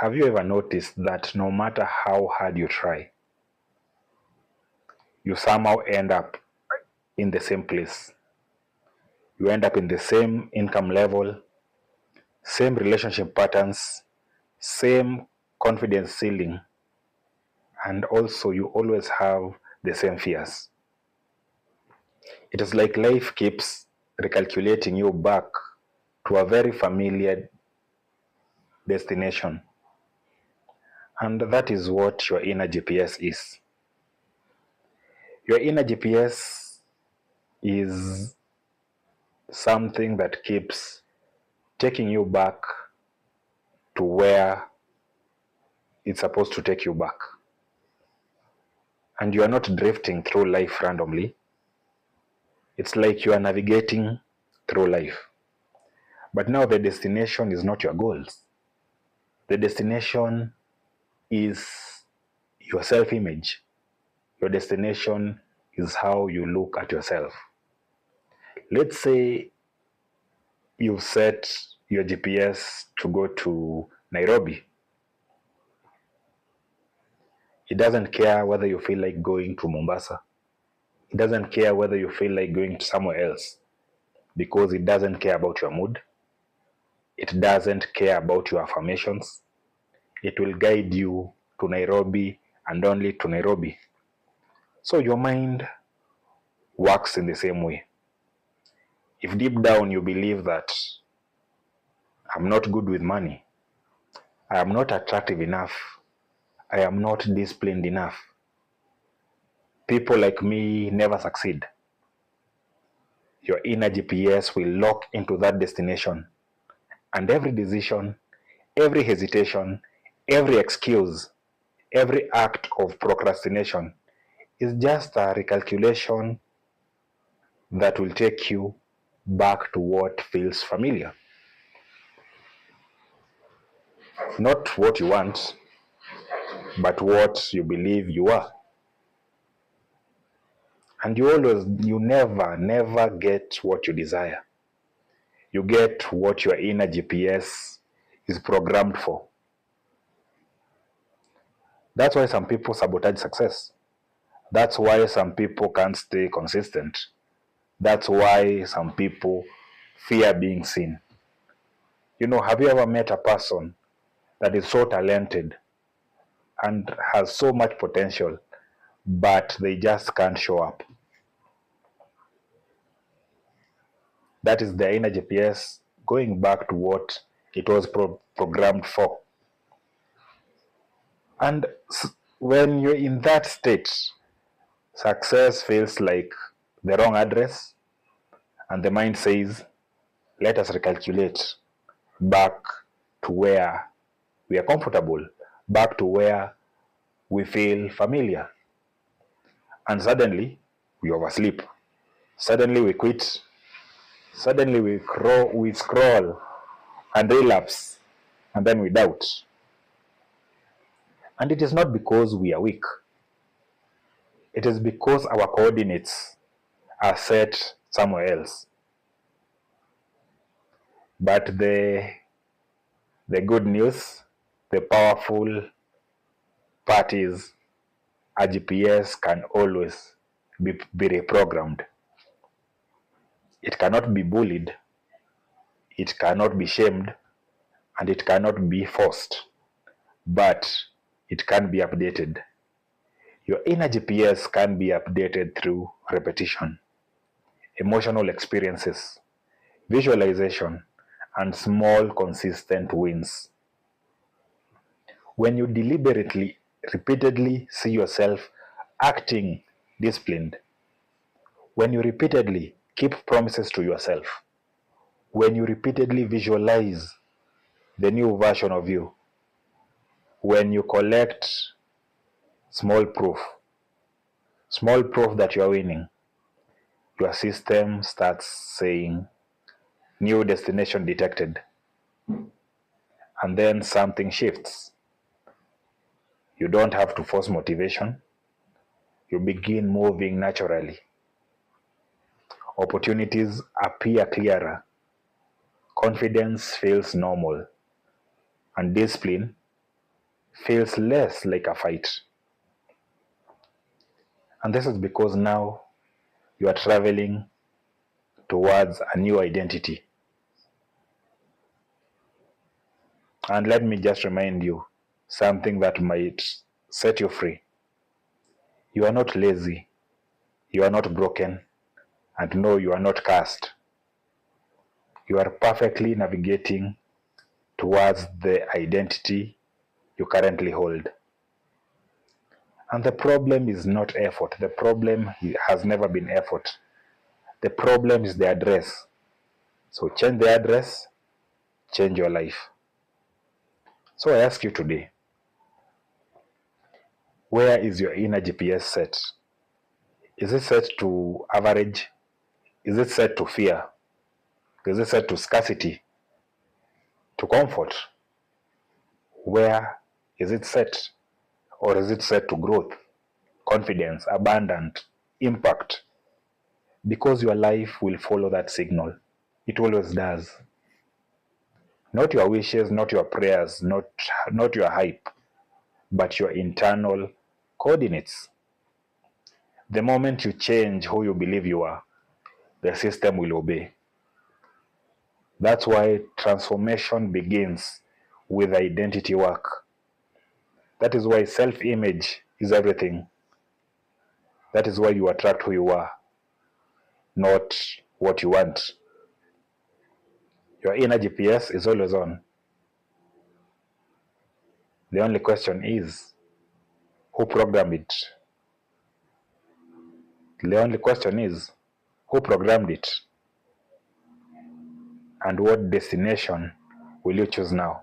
Have you ever noticed that no matter how hard you try, you somehow end up in the same place? You end up in the same income level, same relationship patterns, same confidence ceiling, and also you always have the same fears. It is like life keeps recalculating you back to a very familiar destination. And that is what your inner GPS is. Your inner GPS is something that keeps taking you back to where it's supposed to take you back. And you are not drifting through life randomly. It's like you are navigating through life. But now the destination is not your goals. The destination is your self-image. Your destination is how you look at yourself. Let's say you set your GPS to go to Nairobi. It doesn't care whether you feel like going to Mombasa. It doesn't care whether you feel like going to somewhere else, because it doesn't care about your mood. It doesn't care about your affirmations. It will guide you to Nairobi and only to Nairobi. So your mind works in the same way. If deep down you believe that I'm not good with money, I am not attractive enough, I am not disciplined enough, people like me never succeed, your inner GPS will lock into that destination. And every decision, every hesitation, every excuse, every act of procrastination is just a recalculation that will take you back to what feels familiar. Not what you want, but what you believe you are. And you never get what you desire. You get what your inner GPS is programmed for. That's why some people sabotage success. That's why some people can't stay consistent. That's why some people fear being seen. Have you ever met a person that is so talented and has so much potential, but they just can't show up? That is their inner GPS going back to what it was programmed for. And when you're in that state, success feels like the wrong address, and the mind says, let us recalculate back to where we are comfortable, back to where we feel familiar. And suddenly, we oversleep. Suddenly, we quit. Suddenly, we scroll and relapse, and then we doubt. And it is not because we are weak. It is because our coordinates are set somewhere else. But the good news, the powerful part is a GPS can always be reprogrammed. It cannot be bullied, it cannot be shamed, and it cannot be forced, but it can be updated. Your inner GPS can be updated through repetition, emotional experiences, visualization, and small consistent wins. When you deliberately, repeatedly see yourself acting disciplined, when you repeatedly keep promises to yourself, when you repeatedly visualize the new version of you, when you collect small proof that you are winning, your system starts saying, new destination detected. And then something shifts. You don't have to force motivation. You begin moving naturally. Opportunities appear clearer. Confidence feels normal. And discipline feels less like a fight. And this is because now you are traveling towards a new identity. And let me just remind you something that might set you free. You are not lazy, you are not broken, and no, you are not cursed. You are perfectly navigating towards the identity you currently hold. And the problem is not effort. The problem has never been effort. The problem is the address. So change the address, change your life. So I ask you today, where is your inner GPS set? Is it set to average? Is it set to fear? Is it set to scarcity? To comfort? Where is it set? Or is it set to growth, confidence, abundant, impact? Because your life will follow that signal. It always does. Not your wishes, not your prayers, not your hype, but your internal coordinates. The moment you change who you believe you are, the system will obey. That's why transformation begins with identity work. That is why self-image is everything. That is why you attract who you are, not what you want. Your inner GPS is always on. The only question is, who programmed it? The only question is, who programmed it? And what destination will you choose now?